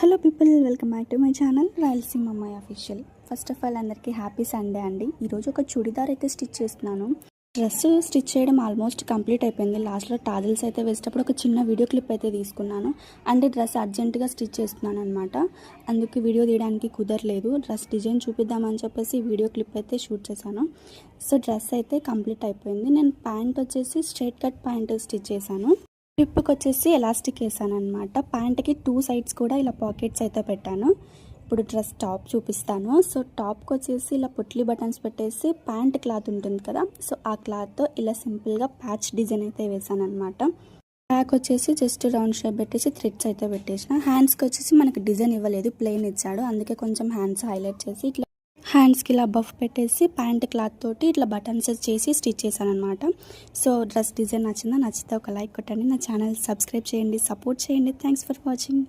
Hello people, welcome back to my channel Rayalaseema అమ్మాయి official. First of all అందరికీ happy Sunday అండి. ఈరోజు ఒక చుడిదార్ అయితే స్టిచ్ చేస్తున్నాను. డ్రెస్ స్టిచ్ చేయడం ఆల్మోస్ట్ కంప్లీట్ అయిపోయింది. లాస్ట్లో టాజిల్స్ అయితే వేసేటప్పుడు ఒక చిన్న వీడియో క్లిప్ అయితే తీసుకున్నాను. అంటే డ్రెస్ అర్జెంటుగా స్టిచ్ చేస్తున్నాను అనమాట. అందుకు వీడియో తీయడానికి కుదరలేదు. డ్రెస్ డిజైన్ చూపిద్దామని చెప్పేసి వీడియో క్లిప్ అయితే షూట్ చేశాను. సో డ్రెస్ అయితే కంప్లీట్ అయిపోయింది. నేను ప్యాంట్ వచ్చేసి స్ట్రైట్ కట్ ప్యాంట్ స్టిచ్ చేశాను. హిప్కి వచ్చేసి ఎలాస్టిక్ వేసాను అనమాట. ప్యాంట్కి 2 సైడ్స్ కూడా ఇలా పాకెట్స్ అయితే పెట్టాను. ఇప్పుడు డ్రెస్ టాప్ చూపిస్తాను. సో టాప్కి వచ్చేసి ఇలా పుట్లీ బటన్స్ పెట్టేసి ప్యాంట్ క్లాత్ ఉంటుంది కదా, సో ఆ క్లాత్తో ఇలా సింపుల్గా ప్యాచ్ డిజైన్ అయితే వేసాను అనమాట. బ్యాక్ వచ్చేసి జస్ట్ రౌండ్ షేప్ పెట్టేసి థ్రెడ్స్ అయితే పెట్టేసిన. హ్యాండ్స్కి వచ్చేసి మనకి డిజైన్ ఇవ్వలేదు, ప్లెయిన్ ఇచ్చాడు. అందుకే కొంచెం హ్యాండ్స్ హైలైట్ చేసి ఇట్లా హ్యాండ్స్కి ఇలా బఫ్ పెట్టేసి ప్యాంట్ క్లాత్ తోటి ఇట్లా బటన్స్ చేసి స్టిచ్ చేశాను అనమాట. సో డ్రెస్ డిజైన్ నచ్చితే ఒక లైక్ కొట్టండి. నా ఛానల్ సబ్స్క్రైబ్ చేయండి, సపోర్ట్ చేయండి. Thanks for watching.